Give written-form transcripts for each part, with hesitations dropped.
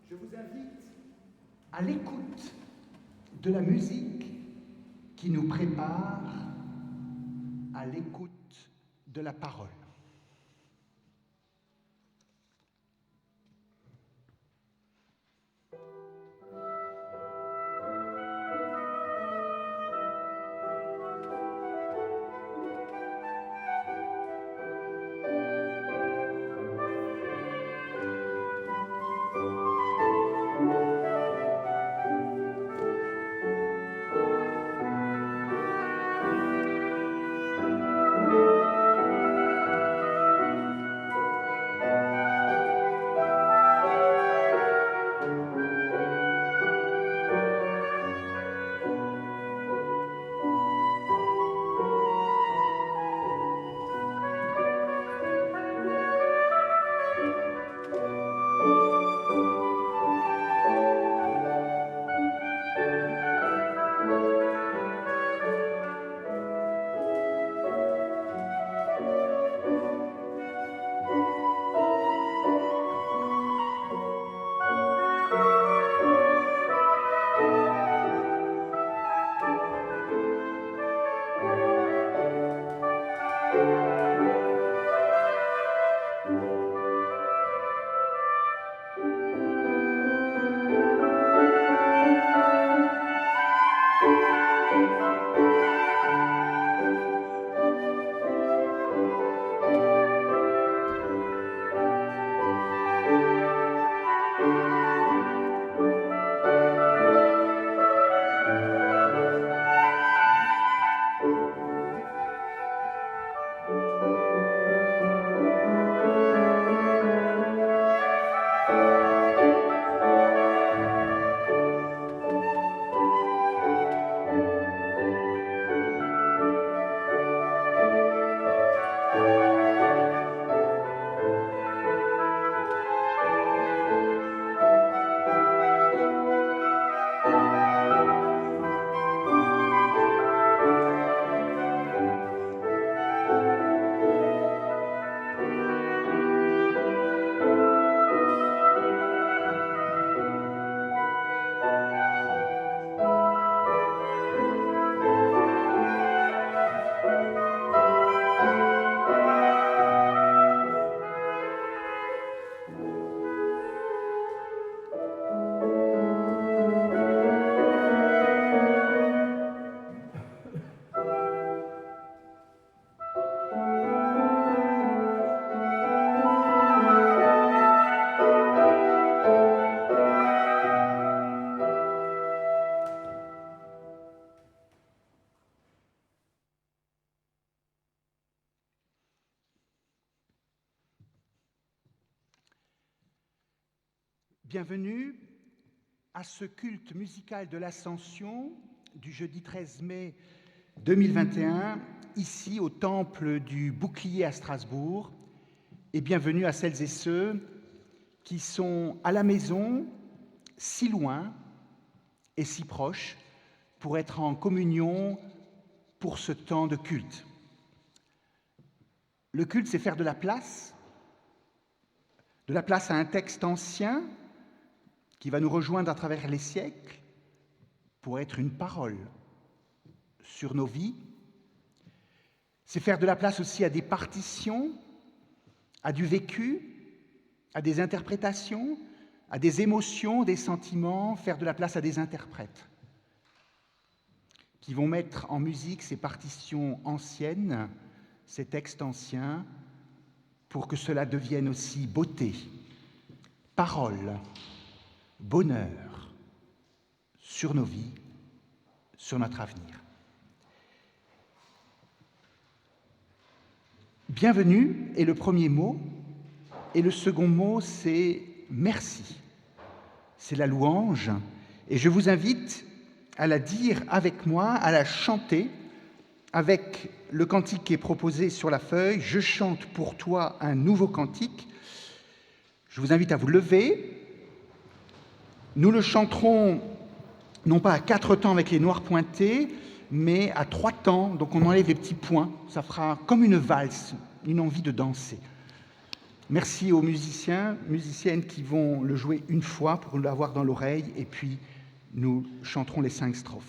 Je vous invite à l'écoute de la musique qui nous prépare à l'écoute de la parole. Bienvenue à ce culte musical de l'Ascension du jeudi 13 mai 2021, ici au Temple du Bouclier à Strasbourg, et bienvenue à celles et ceux qui sont à la maison, si loin et si proches, pour être en communion pour ce temps de culte. Le culte, c'est faire de la place à un texte ancien qui va nous rejoindre à travers les siècles pour être une parole sur nos vies. C'est faire de la place aussi à des partitions, à du vécu, à des interprétations, à des émotions, des sentiments, faire de la place à des interprètes qui vont mettre en musique ces partitions anciennes, ces textes anciens, pour que cela devienne aussi beauté, parole, bonheur sur nos vies, sur notre avenir. Bienvenue est le premier mot, et le second mot, c'est merci. C'est la louange, et je vous invite à la dire avec moi, à la chanter, avec le cantique qui est proposé sur la feuille, « Je chante pour toi un nouveau cantique ». Je vous invite à vous lever. Nous le chanterons non pas à 4 temps avec les noirs pointés, mais à 3 temps, donc on enlève les petits points. Ça fera comme une valse, une envie de danser. Merci aux musiciens, musiciennes qui vont le jouer une fois pour l'avoir dans l'oreille, et puis nous chanterons les 5 strophes.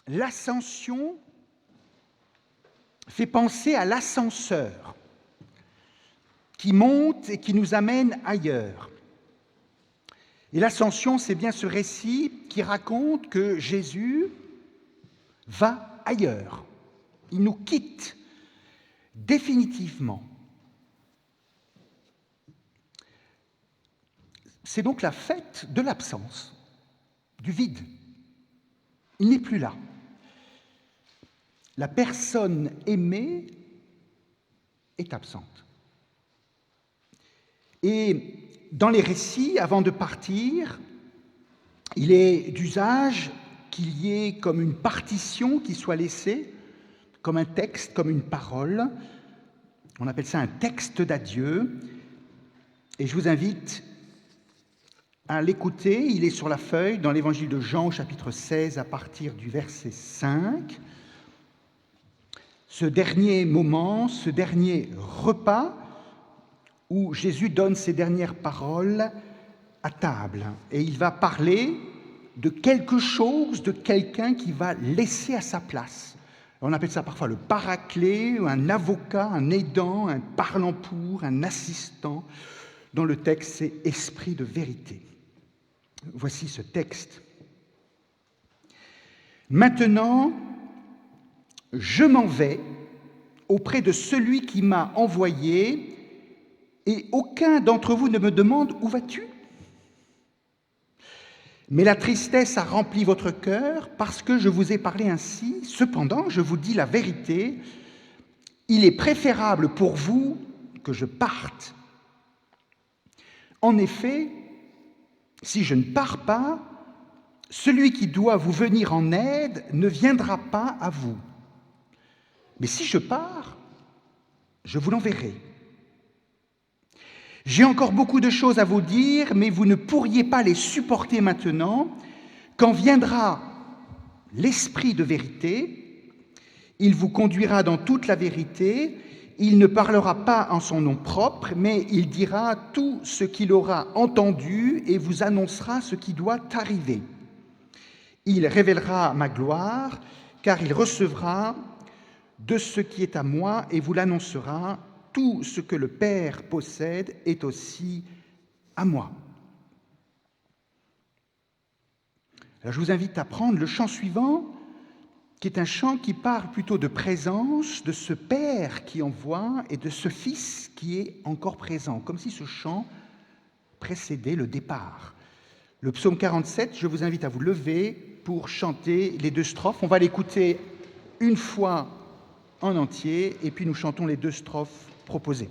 L'ascension fait penser à l'ascenseur qui monte et qui nous amène ailleurs. Et l'ascension, c'est bien ce récit qui raconte que Jésus va ailleurs. Il nous quitte définitivement. C'est donc la fête de l'absence, du vide. Il n'est plus là. La personne aimée est absente. Et dans les récits, avant de partir, il est d'usage qu'il y ait comme une partition qui soit laissée, comme un texte, comme une parole. On appelle ça un texte d'adieu. Et je vous invite à l'écouter. Il est sur la feuille dans l'évangile de Jean, au chapitre 16, à partir du verset 5. Ce dernier moment, ce dernier repas où Jésus donne ses dernières paroles à table. Et il va parler de quelque chose, de quelqu'un qui va laisser à sa place. On appelle ça parfois le paraclet, un avocat, un aidant, un parlant pour, un assistant. Dans le texte, c'est « esprit de vérité ». Voici ce texte. Maintenant, je m'en vais auprès de celui qui m'a envoyé, et aucun d'entre vous ne me demande « Où vas-tu » ? Mais la tristesse a rempli votre cœur parce que je vous ai parlé ainsi. Cependant, je vous dis la vérité, il est préférable pour vous que je parte. En effet, si je ne pars pas, celui qui doit vous venir en aide ne viendra pas à vous. Mais si je pars, je vous l'enverrai. J'ai encore beaucoup de choses à vous dire, mais vous ne pourriez pas les supporter maintenant. Quand viendra l'Esprit de vérité, il vous conduira dans toute la vérité. Il ne parlera pas en son nom propre, mais il dira tout ce qu'il aura entendu et vous annoncera ce qui doit arriver. Il révélera ma gloire, car il recevra de ce qui est à moi et vous l'annoncera. Tout ce que le Père possède est aussi à moi. Alors je vous invite à prendre le chant suivant, qui est un chant qui parle plutôt de présence, de ce Père qui envoie et de ce Fils qui est encore présent, comme si ce chant précédait le départ. Le psaume 47, je vous invite à vous lever pour chanter les deux strophes. On va l'écouter une fois en entier et puis nous chantons les deux strophes proposées.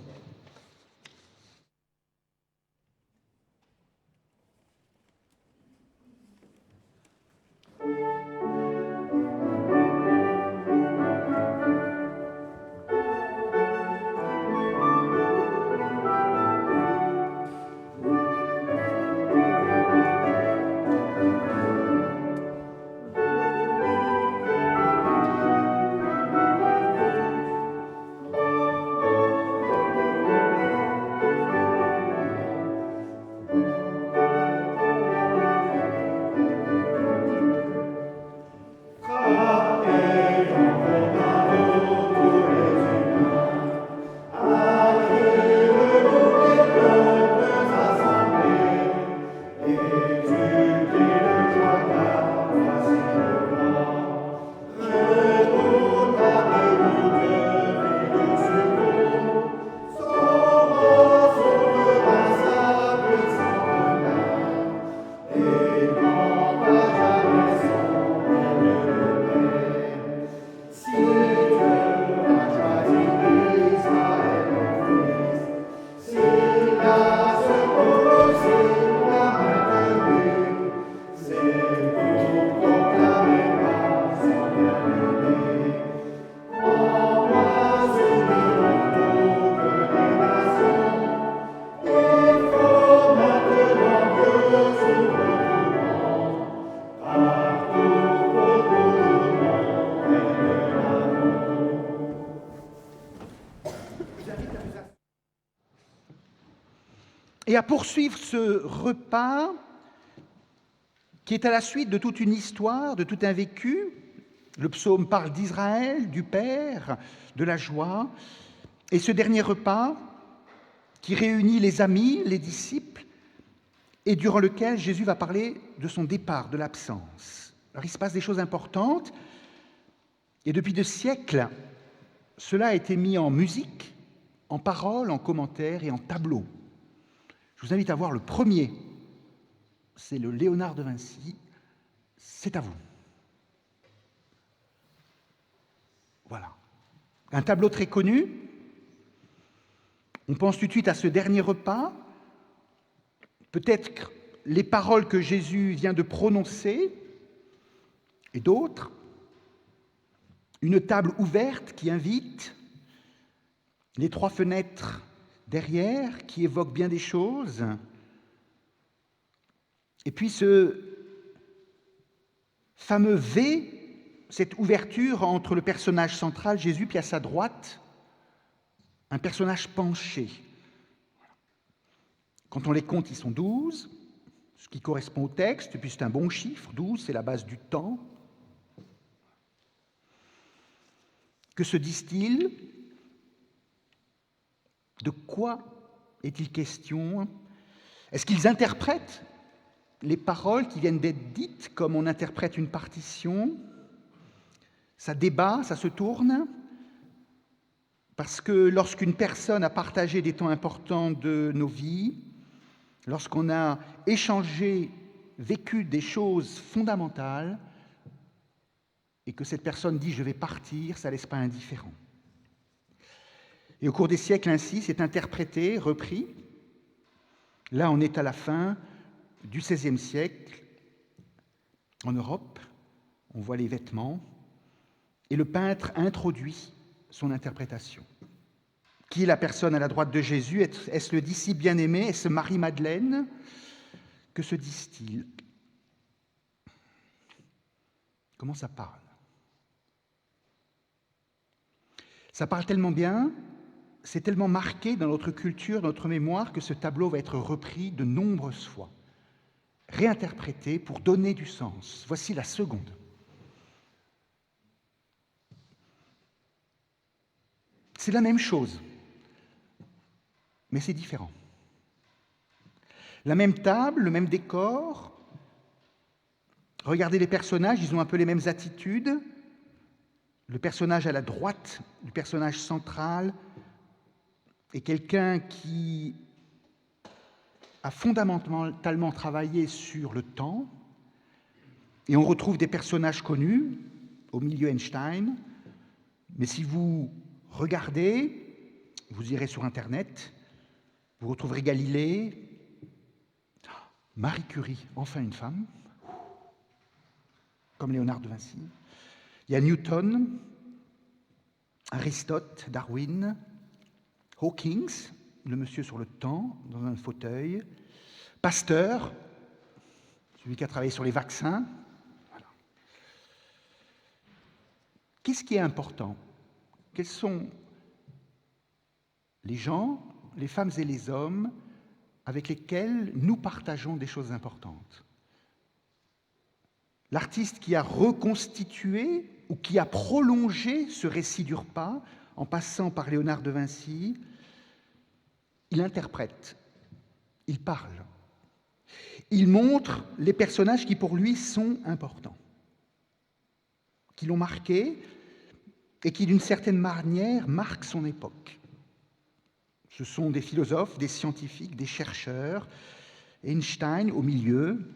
Et à poursuivre ce repas qui est à la suite de toute une histoire, de tout un vécu. Le psaume parle d'Israël, du Père, de la joie. Et ce dernier repas qui réunit les amis, les disciples, et durant lequel Jésus va parler de son départ, de l'absence. Alors il se passe des choses importantes, et depuis des siècles, cela a été mis en musique, en paroles, en commentaires et en tableaux. Je vous invite à voir le premier, c'est le Léonard de Vinci, c'est à vous. Voilà. Un tableau très connu. On pense tout de suite à ce dernier repas, peut-être les paroles que Jésus vient de prononcer, et d'autres. Une table ouverte qui invite, les trois fenêtres derrière qui évoquent bien des choses, et puis ce fameux V, cette ouverture entre le personnage central, Jésus, puis à sa droite, un personnage penché. Quand on les compte, ils sont 12, ce qui correspond au texte, et puis c'est un bon chiffre, 12, c'est la base du temps. Que se disent-ils? De quoi est-il question? Est-ce qu'ils interprètent les paroles qui viennent d'être dites comme on interprète une partition? Ça débat, ça se tourne, parce que lorsqu'une personne a partagé des temps importants de nos vies, lorsqu'on a échangé, vécu des choses fondamentales, et que cette personne dit « je vais partir », ça ne laisse pas indifférent. Et au cours des siècles ainsi, c'est interprété, repris. Là, on est à la fin du XVIe siècle. En Europe, on voit les vêtements, et le peintre introduit son interprétation. Qui est la personne à la droite de Jésus? Est-ce le disciple bien-aimé? Est-ce Marie-Madeleine? Que se disent-ils? Comment ça parle? Ça parle tellement bien, c'est tellement marqué dans notre culture, dans notre mémoire, que ce tableau va être repris de nombreuses fois, réinterprété pour donner du sens. Voici la seconde. C'est la même chose, mais c'est différent. La même table, le même décor. Regardez les personnages, ils ont un peu les mêmes attitudes. Le personnage à la droite du personnage central est quelqu'un qui a fondamentalement travaillé sur le temps. Et on retrouve des personnages connus, au milieu Einstein. Mais si vous regardez, vous irez sur Internet, vous retrouverez Galilée, Marie Curie, enfin une femme, comme Léonard de Vinci. Il y a Newton, Aristote, Darwin, Hawking, le monsieur sur le temps, dans un fauteuil, Pasteur, celui qui a travaillé sur les vaccins. Voilà. Qu'est-ce qui est important? Quels sont les gens, les femmes et les hommes avec lesquels nous partageons des choses importantes? L'artiste qui a reconstitué ou qui a prolongé ce récit du repas en passant par Léonard de Vinci, il interprète, il parle, il montre les personnages qui pour lui sont importants, qui l'ont marqué et qui d'une certaine manière marquent son époque. Ce sont des philosophes, des scientifiques, des chercheurs, Einstein au milieu,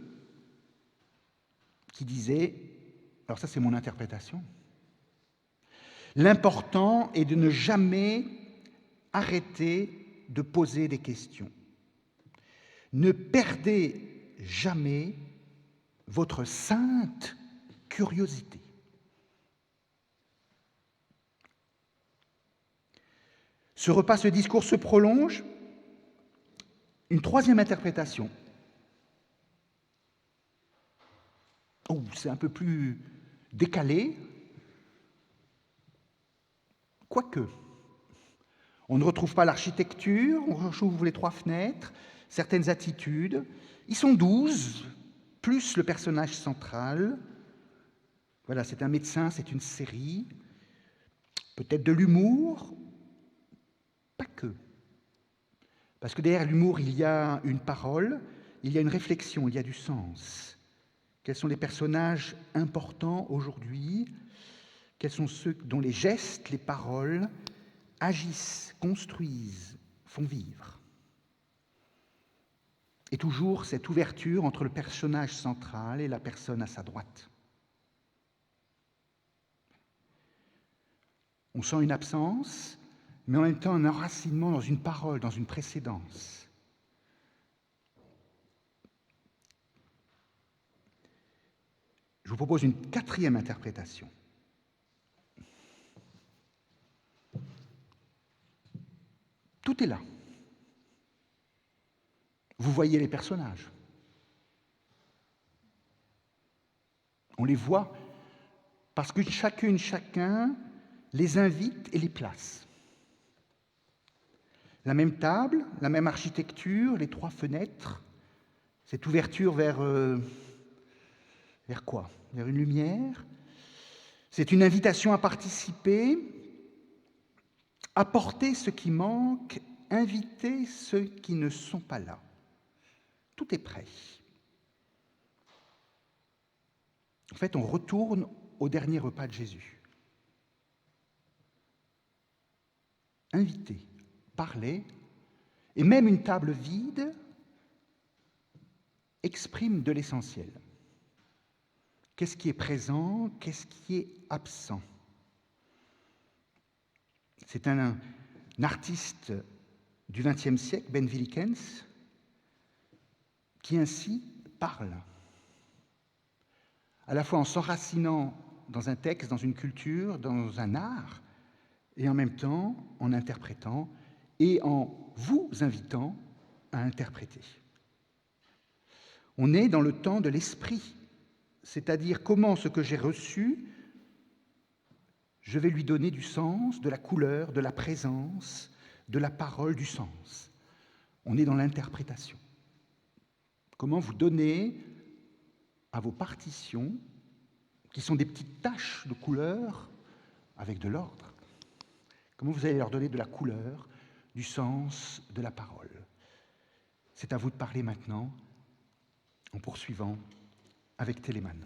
qui disait, alors ça c'est mon interprétation, l'important est de ne jamais arrêter de poser des questions. Ne perdez jamais votre sainte curiosité. Ce repas, ce discours se prolonge. Une troisième interprétation. Oh, c'est un peu plus décalé. Quoique, on ne retrouve pas l'architecture, on retrouve les trois fenêtres, certaines attitudes. Ils sont 12, plus le personnage central. Voilà, c'est un médecin, c'est une série. Peut-être de l'humour, pas que. Parce que derrière l'humour, il y a une parole, il y a une réflexion, il y a du sens. Quels sont les personnages importants aujourd'hui? Quels sont ceux dont les gestes, les paroles agissent, construisent, font vivre? Et toujours cette ouverture entre le personnage central et la personne à sa droite. On sent une absence, mais en même temps un enracinement dans une parole, dans une précédence. Je vous propose une quatrième interprétation. Tout est là. Vous voyez les personnages. On les voit parce que chacun les invite et les place. La même table, la même architecture, les trois fenêtres, cette ouverture vers quoi? Vers une lumière. C'est une invitation à participer, apporter ce qui manque, inviter ceux qui ne sont pas là. Tout est prêt. En fait, on retourne au dernier repas de Jésus. Inviter, parler, et même une table vide exprime de l'essentiel. Qu'est-ce qui est présent? Qu'est-ce qui est absent? C'est un artiste du XXe siècle, Ben Wilkens, qui ainsi parle, à la fois en s'enracinant dans un texte, dans une culture, dans un art, et en même temps en interprétant et en vous invitant à interpréter. On est dans le temps de l'esprit, c'est-à-dire comment ce que j'ai reçu, je vais lui donner du sens, de la couleur, de la présence, de la parole, du sens. On est dans l'interprétation. Comment vous donnez à vos partitions, qui sont des petites taches de couleur, avec de l'ordre, Comment vous allez leur donner de la couleur, du sens, de la parole? C'est à vous de parler maintenant, en poursuivant avec Téléman.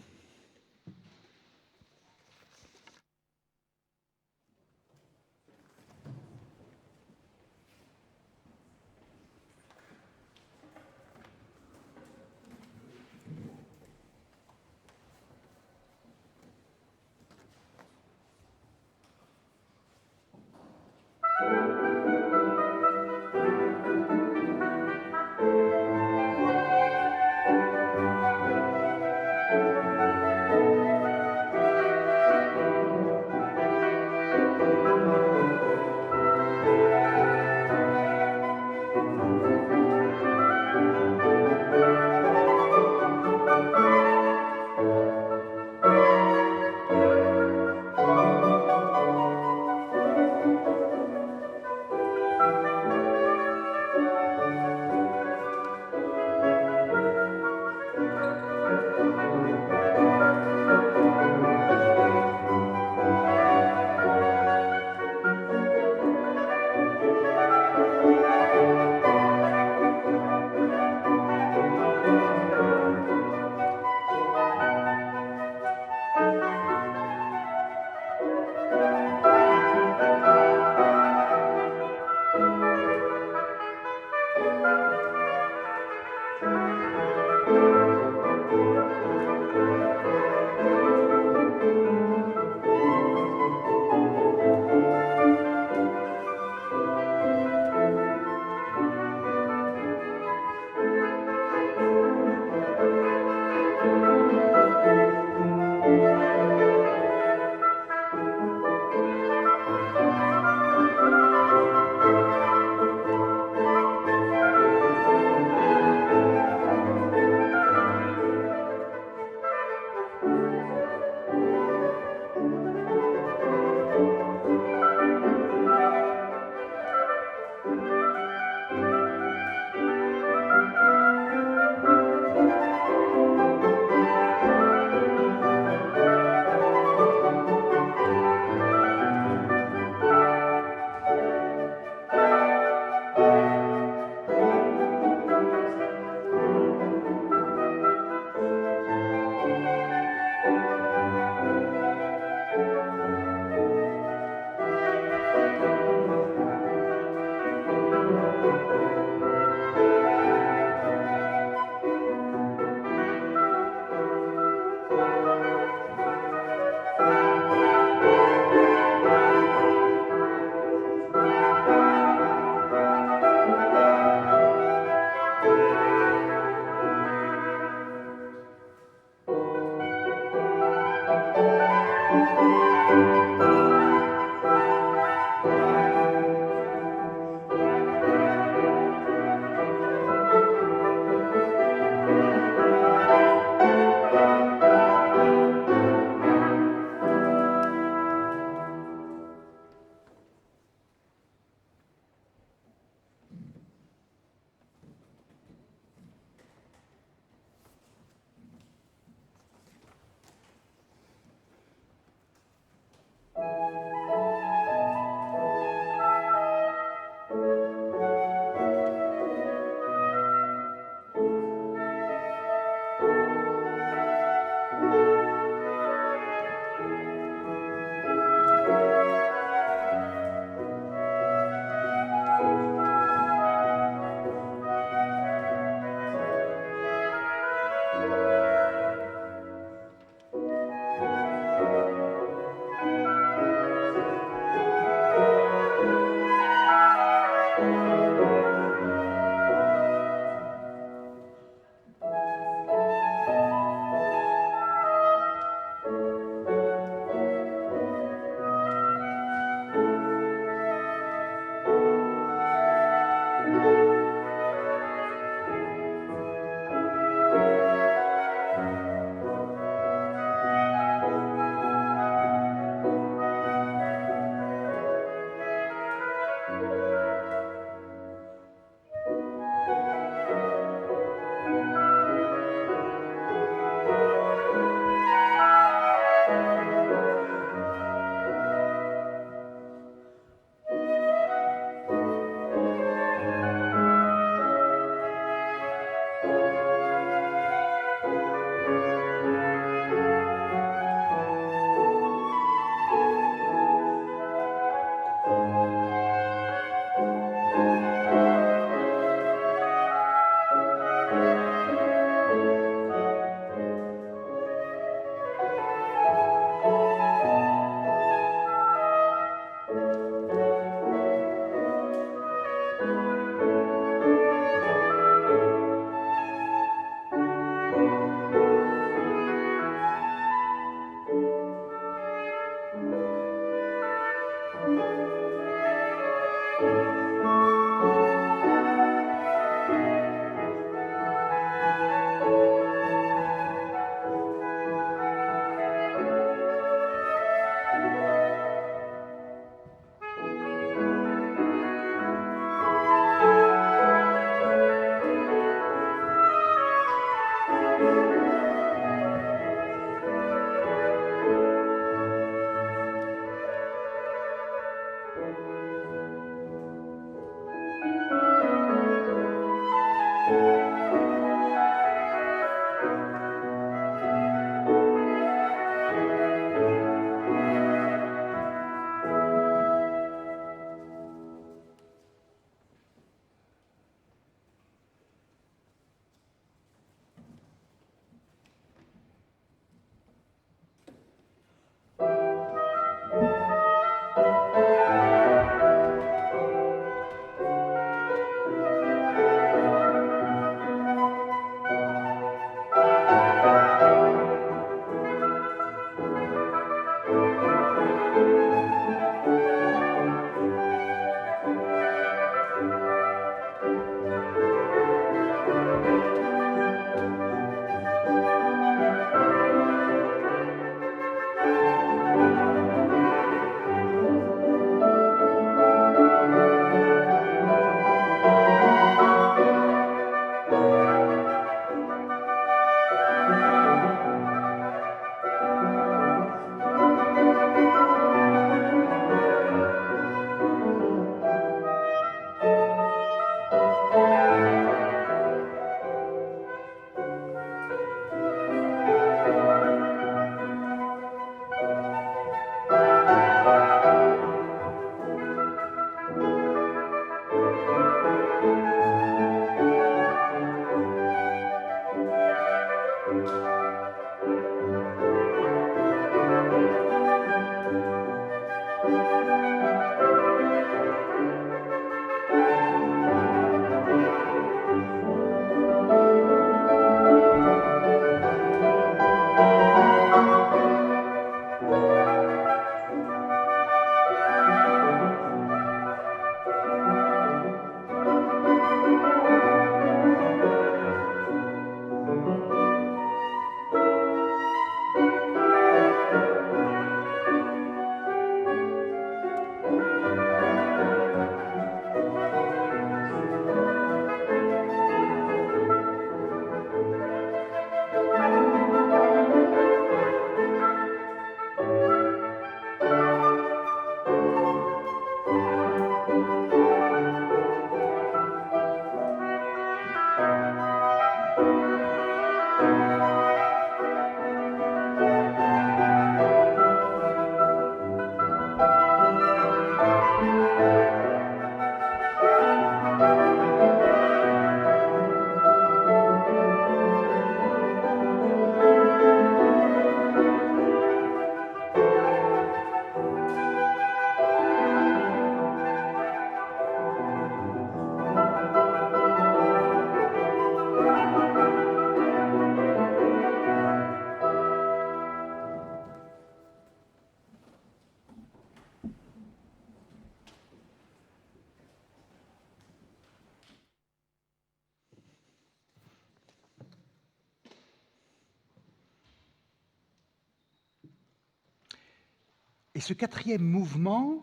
Et ce quatrième mouvement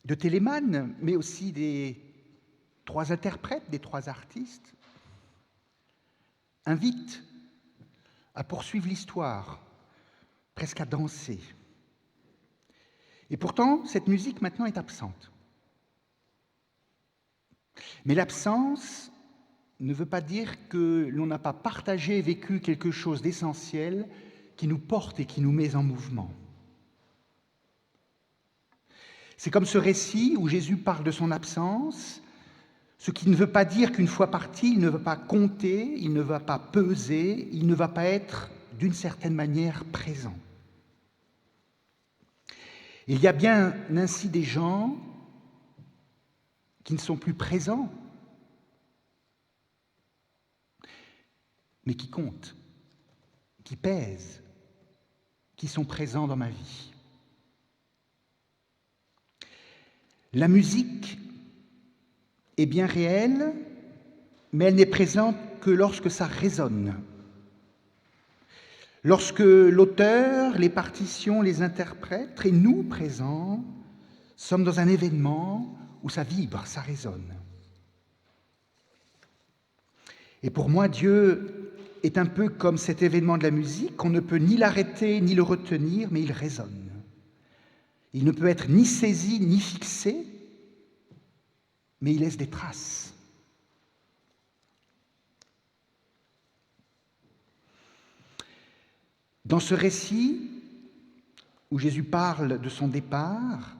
de Telemann, mais aussi des trois interprètes, des trois artistes, invite à poursuivre l'histoire, presque à danser. Et pourtant, cette musique maintenant est absente. Mais l'absence ne veut pas dire que l'on n'a pas partagé et vécu quelque chose d'essentiel qui nous porte et qui nous met en mouvement. C'est comme ce récit où Jésus parle de son absence, ce qui ne veut pas dire qu'une fois parti, il ne va pas compter, il ne va pas peser, il ne va pas être d'une certaine manière présent. Il y a bien ainsi des gens qui ne sont plus présents, mais qui comptent, qui pèsent, qui sont présents dans ma vie. La musique est bien réelle, mais elle n'est présente que lorsque ça résonne. Lorsque l'auteur, les partitions, les interprètes, et nous présents, sommes dans un événement où ça vibre, ça résonne. Et pour moi, Dieu est un peu comme cet événement de la musique, on ne peut ni l'arrêter ni le retenir, mais il résonne. Il ne peut être ni saisi ni fixé, mais il laisse des traces. Dans ce récit, où Jésus parle de son départ,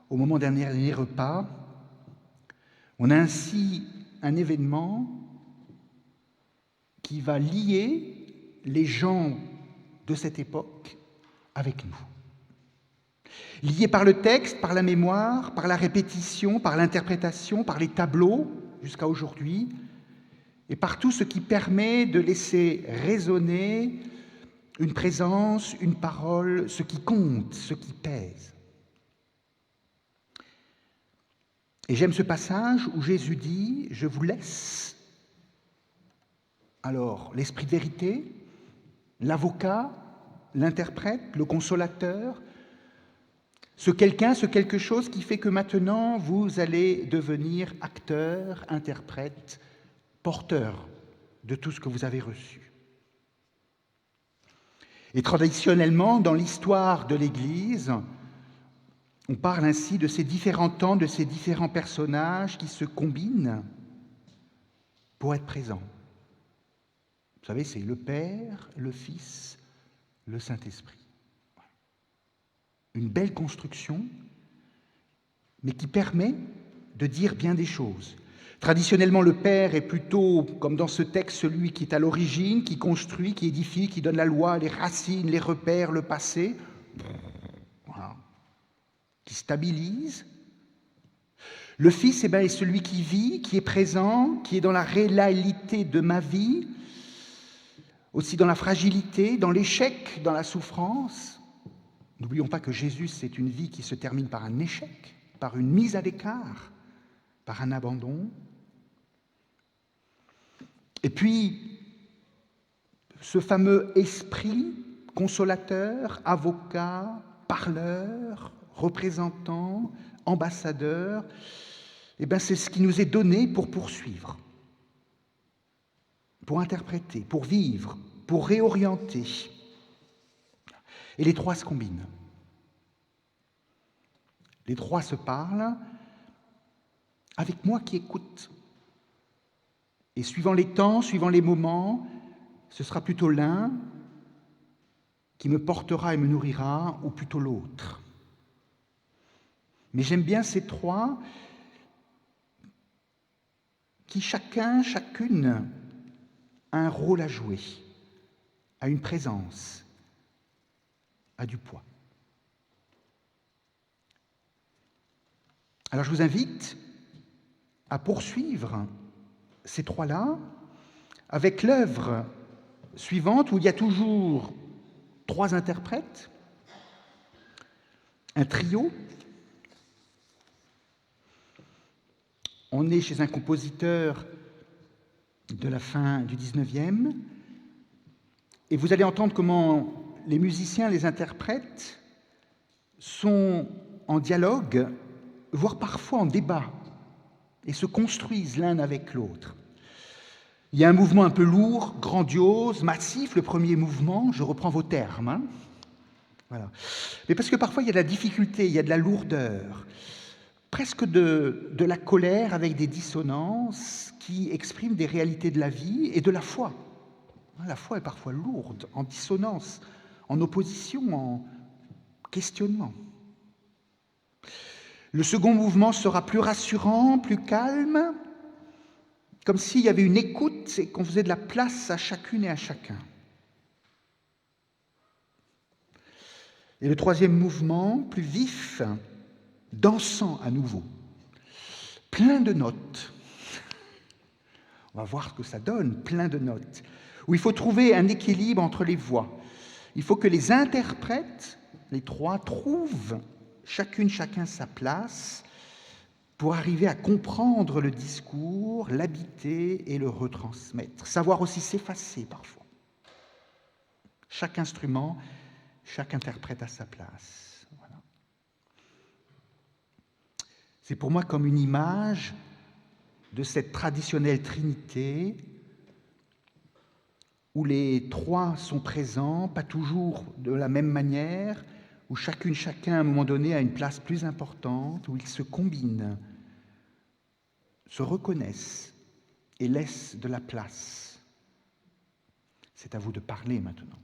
au moment d'un dernier repas, on a ainsi un événement qui va lier les gens de cette époque avec nous. Liés par le texte, par la mémoire, par la répétition, par l'interprétation, par les tableaux, jusqu'à aujourd'hui, et par tout ce qui permet de laisser résonner une présence, une parole, ce qui compte, ce qui pèse. Et j'aime ce passage où Jésus dit « Je vous laisse ». Alors, l'esprit de vérité, l'avocat, l'interprète, le consolateur, ce quelqu'un, ce quelque chose qui fait que maintenant vous allez devenir acteur, interprète, porteur de tout ce que vous avez reçu. Et traditionnellement, dans l'histoire de l'Église, on parle ainsi de ces différents temps, de ces différents personnages qui se combinent pour être présents. Vous savez, c'est le Père, le Fils, le Saint-Esprit. Une belle construction, mais qui permet de dire bien des choses. Traditionnellement, le Père est plutôt, comme dans ce texte, celui qui est à l'origine, qui construit, qui édifie, qui donne la loi, les racines, les repères, le passé, voilà, qui stabilise. Le Fils est celui qui vit, qui est présent, qui est dans la réalité de ma vie, aussi dans la fragilité, dans l'échec, dans la souffrance. N'oublions pas que Jésus, c'est une vie qui se termine par un échec, par une mise à l'écart, par un abandon. Et puis, ce fameux esprit consolateur, avocat, parleur, représentant, ambassadeur, c'est ce qui nous est donné pour poursuivre, pour interpréter, pour vivre, pour réorienter. Et les trois se combinent. Les trois se parlent avec moi qui écoute. Et suivant les temps, suivant les moments, ce sera plutôt l'un qui me portera et me nourrira, ou plutôt l'autre. Mais j'aime bien ces trois qui chacune a un rôle à jouer, a une présence, a du poids. Alors je vous invite à poursuivre ces trois-là avec l'œuvre suivante où il y a toujours trois interprètes, un trio. On est chez un compositeur de la fin du XIXe, et vous allez entendre comment les musiciens, les interprètes sont en dialogue, voire parfois en débat, et se construisent l'un avec l'autre. Il y a un mouvement un peu lourd, grandiose, massif, le premier mouvement, je reprends vos termes. Voilà. Mais parce que parfois il y a de la difficulté, il y a de la lourdeur, presque de la colère avec des dissonances qui expriment des réalités de la vie et de la foi. La foi est parfois lourde, en dissonance, en opposition, en questionnement. Le second mouvement sera plus rassurant, plus calme, comme s'il y avait une écoute et qu'on faisait de la place à chacune et à chacun. Et le troisième mouvement, plus vif, dansant à nouveau, plein de notes. On va voir ce que ça donne, plein de notes, où il faut trouver un équilibre entre les voix. Il faut que les interprètes, les trois, trouvent chacun sa place pour arriver à comprendre le discours, l'habiter et le retransmettre. Savoir aussi s'effacer parfois. Chaque instrument, chaque interprète à sa place. Voilà. C'est pour moi comme une image de cette traditionnelle Trinité où les trois sont présents, pas toujours de la même manière, où chacune, chacun, à un moment donné, a une place plus importante, où ils se combinent, se reconnaissent et laissent de la place. C'est à vous de parler maintenant.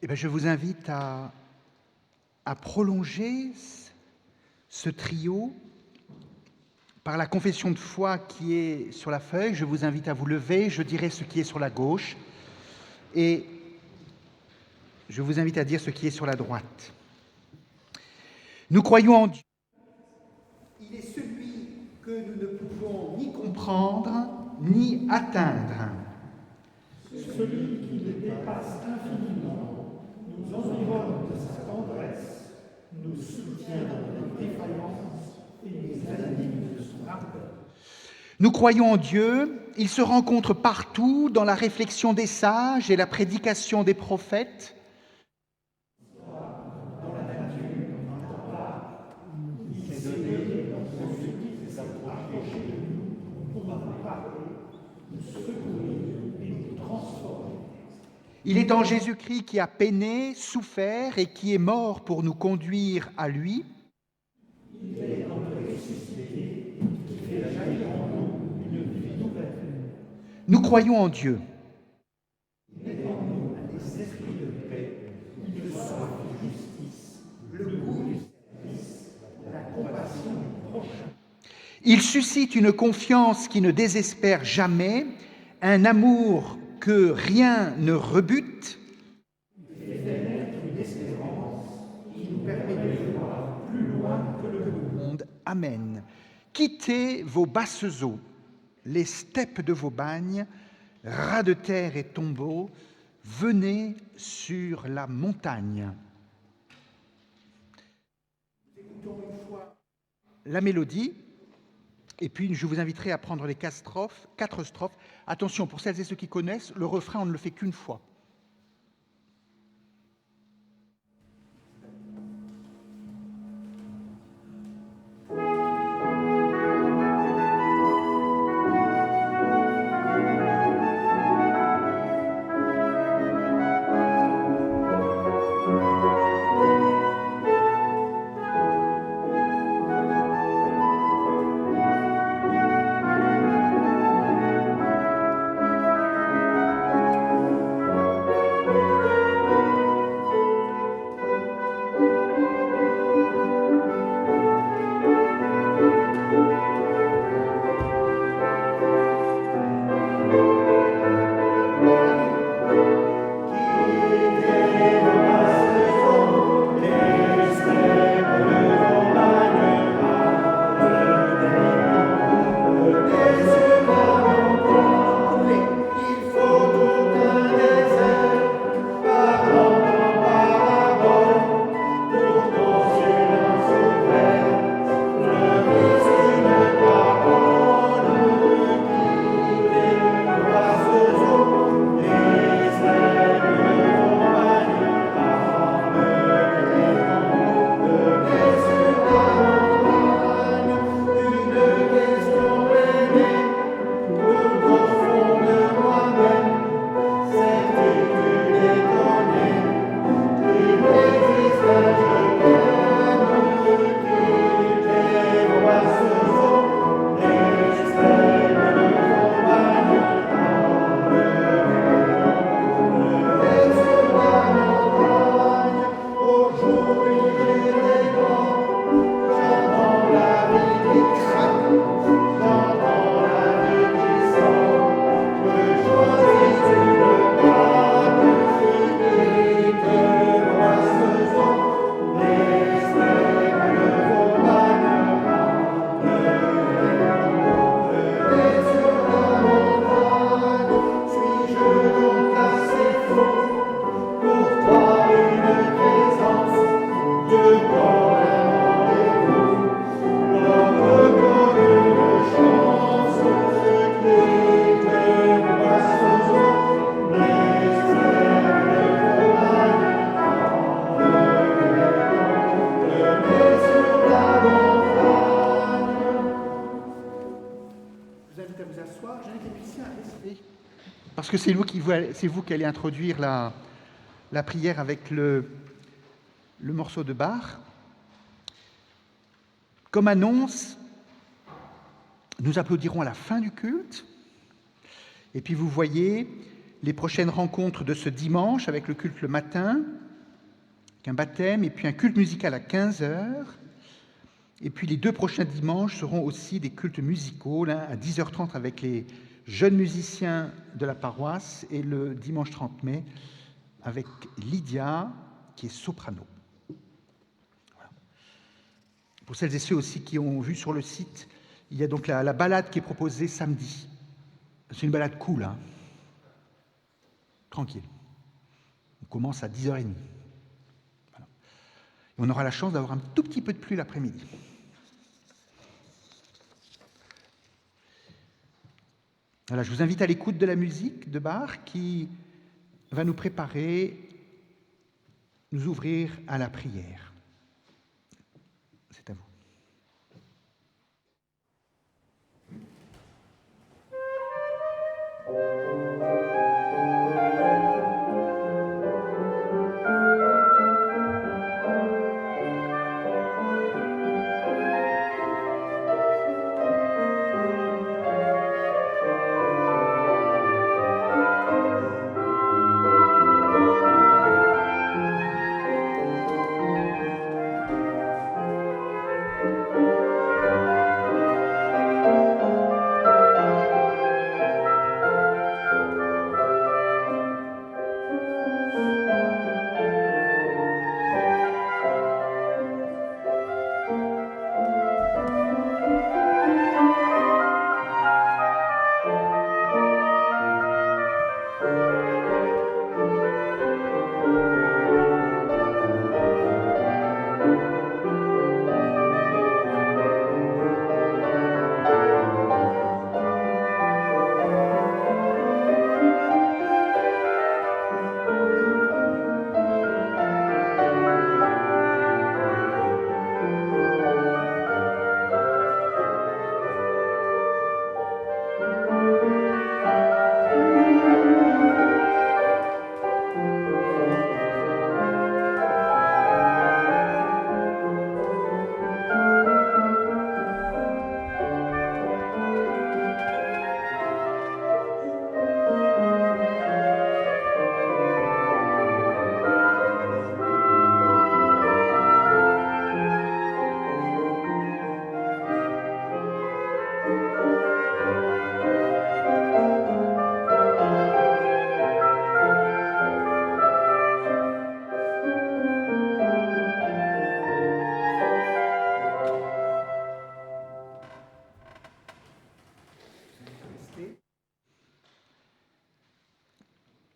bien, je vous invite à prolonger ce trio par la confession de foi qui est sur la feuille. Je vous invite à vous lever, je dirai ce qui est sur la gauche, et je vous invite à dire ce qui est sur la droite. Nous croyons en Dieu. Il est celui que nous ne pouvons ni comprendre, ni atteindre. Celui qui nous dépasse infiniment, nous environne de sa tendresse, nous soutient dans nos défaillances et nous anime de son ardeur. Nous croyons en Dieu, il se rencontre partout dans la réflexion des sages et la prédication des prophètes. Dans la nature, dans l'art, il s'est donné dans celui qui s'est approché de nous pour nous parler, nous secourir et nous transformer. Il est en Jésus-Christ qui a peiné, souffert et qui est mort pour nous conduire à lui. Il est dans le ressuscité qui fait jaillir en nous une vie nouvelle. Nous croyons en Dieu. Il est en nous des esprits de paix, une soif de justice, le goût du service, la compassion du prochain. Il suscite une confiance qui ne désespère jamais, un amour que rien ne rebute. Il fait naître une espérance qui nous permet de voir plus loin que le monde. Amen. Quittez vos basses eaux, les steppes de vos bagnes, rats de terre et tombeaux, venez sur la montagne. Écoutons une fois la mélodie, et puis je vous inviterai à prendre les 4 strophes. Attention, pour celles et ceux qui connaissent, le refrain, on ne le fait qu'une fois. Parce que c'est vous qui allez introduire la prière avec le morceau de Bach. Comme annonce, nous applaudirons à la fin du culte. Et puis vous voyez les prochaines rencontres de ce dimanche avec le culte le matin, avec un baptême, et puis un culte musical à 15h. Et puis les 2 prochains dimanches seront aussi des cultes musicaux, l'un à 10h30 avec les jeunes musiciens de la paroisse, et le dimanche 30 mai avec Lydia, qui est soprano. Voilà. Pour celles et ceux aussi qui ont vu sur le site, il y a donc la balade qui est proposée samedi. C'est une balade cool, hein, tranquille. On commence à 10h30. Voilà. Et on aura la chance d'avoir un tout petit peu de pluie l'après-midi. Voilà, je vous invite à l'écoute de la musique de Bach qui va nous préparer, nous ouvrir à la prière. C'est à vous.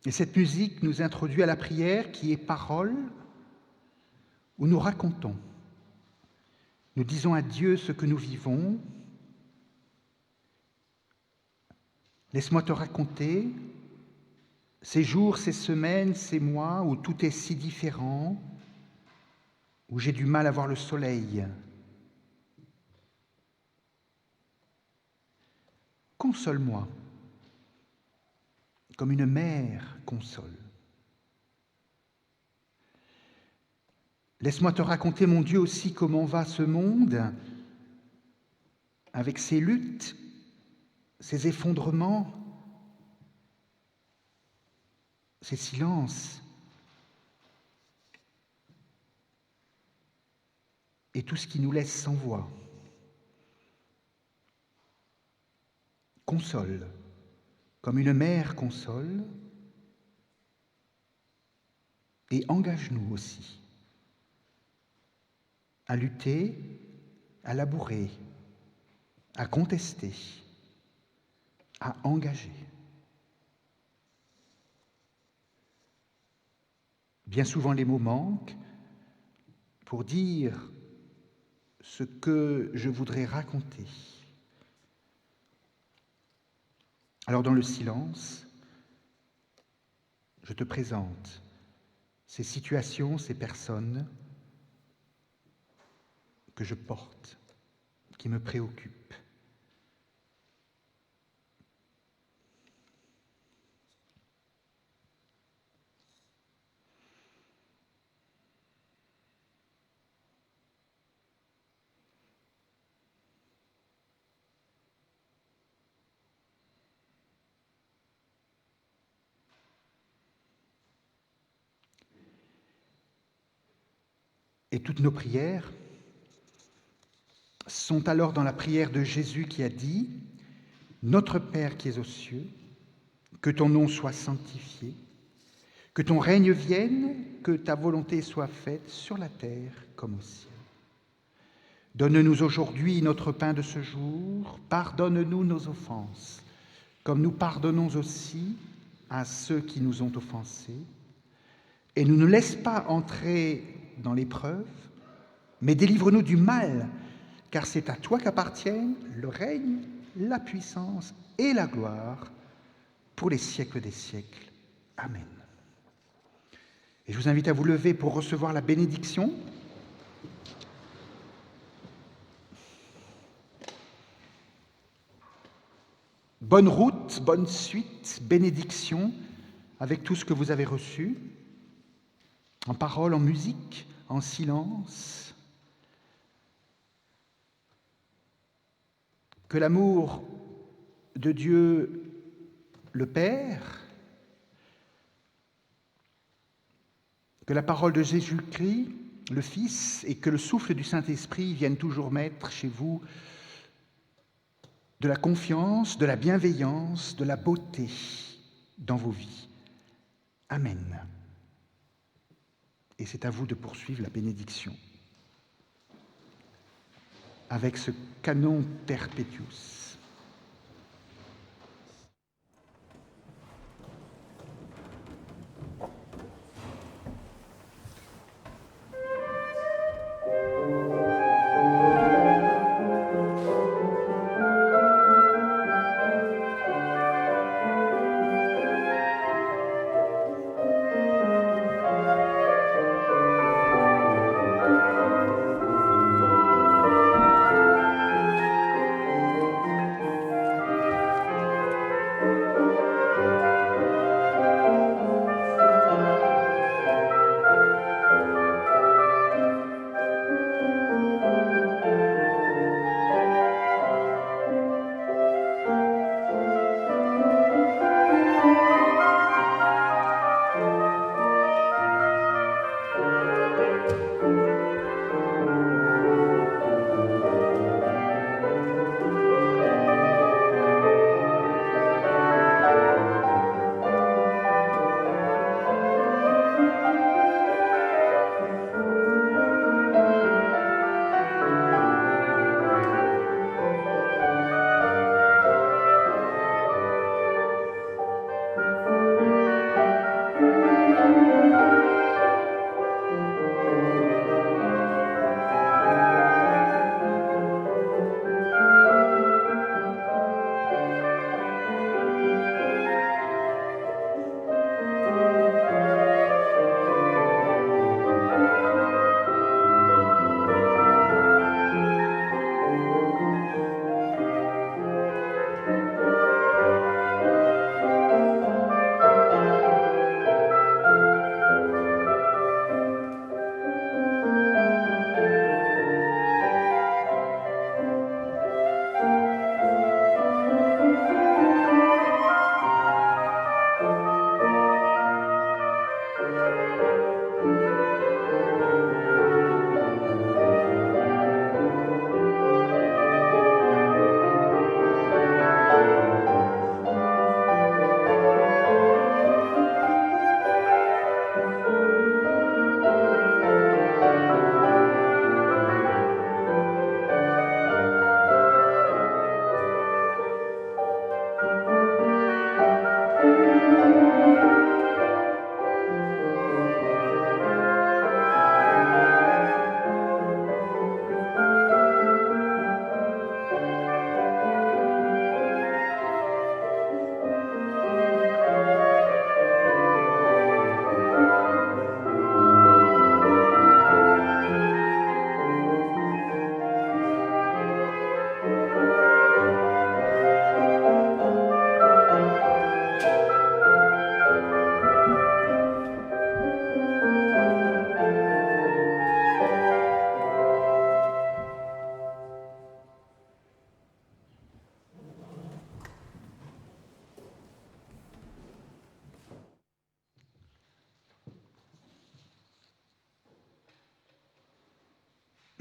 Et cette musique nous introduit à la prière qui est parole, où nous racontons. Nous disons à Dieu ce que nous vivons. Laisse-moi te raconter ces jours, ces semaines, ces mois où tout est si différent, où j'ai du mal à voir le soleil. Console-moi, comme une mère console. Laisse-moi te raconter, mon Dieu, aussi comment va ce monde, avec ses luttes, ses effondrements, ses silences, et tout ce qui nous laisse sans voix. Console, comme une mère console, et engage-nous aussi à lutter, à labourer, à contester, à engager. Bien souvent, les mots manquent pour dire ce que je voudrais raconter. Alors, dans le silence, je te présente ces situations, ces personnes que je porte, qui me préoccupent. Et toutes nos prières sont alors dans la prière de Jésus qui a dit « Notre Père qui es aux cieux, que ton nom soit sanctifié, que ton règne vienne, que ta volonté soit faite sur la terre comme au ciel. Donne-nous aujourd'hui notre pain de ce jour, pardonne-nous nos offenses, comme nous pardonnons aussi à ceux qui nous ont offensés, et ne nous laisse pas entrer dans l'épreuve, mais délivre-nous du mal, car c'est à toi qu'appartiennent le règne, la puissance et la gloire pour les siècles des siècles. Amen. Et je vous invite à vous lever pour recevoir la bénédiction. Bonne route, bonne suite, bénédiction avec tout ce que vous avez reçu, en parole, en musique, en silence. Que l'amour de Dieu le Père, que la parole de Jésus-Christ, le Fils, et que le souffle du Saint-Esprit viennent toujours mettre chez vous de la confiance, de la bienveillance, de la beauté dans vos vies. Amen. Et c'est à vous de poursuivre la bénédiction avec ce canon perpétuus.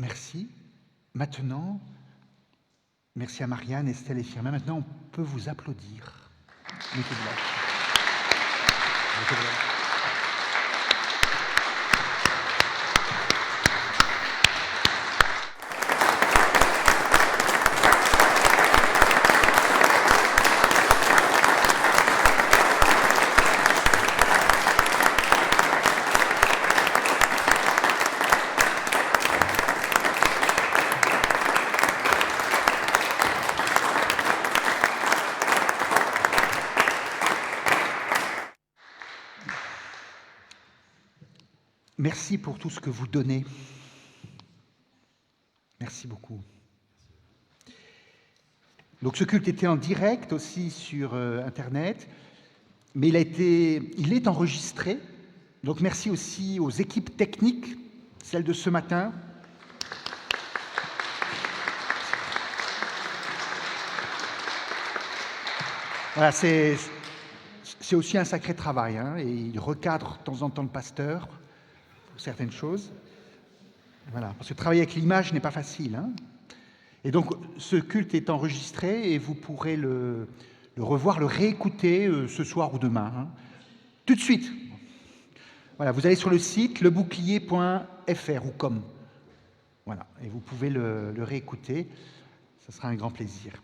Merci. Maintenant, merci à Marianne, Estelle et Firmin. Maintenant, on peut vous applaudir. Mettez-vous là. Mettez-vous là. Merci pour tout ce que vous donnez. Merci beaucoup. Donc ce culte était en direct aussi sur Internet, mais il est enregistré. Donc merci aussi aux équipes techniques, celles de ce matin. Voilà, c'est aussi un sacré travail, hein, et il recadre de temps en temps le pasteur pour certaines choses. Voilà, parce que travailler avec l'image n'est pas facile, hein. Et donc, ce culte est enregistré et vous pourrez le revoir, le réécouter ce soir ou demain, hein. Tout de suite. Voilà, vous allez sur le site lebouclier.fr ou com. Voilà, et vous pouvez le réécouter. Ça sera un grand plaisir.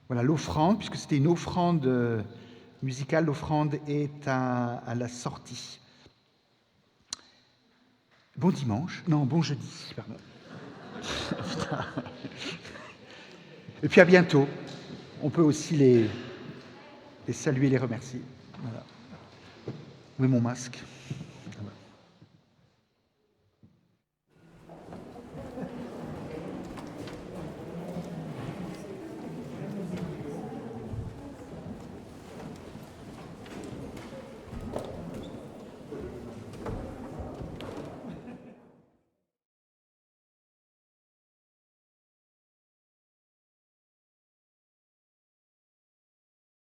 Voilà, l'offrande, puisque c'était une offrande musicale, l'offrande est à la sortie. Bon dimanche, non, bon jeudi, pardon. Et puis à bientôt. On peut aussi les saluer, les remercier. Voilà. Où est mon masque ?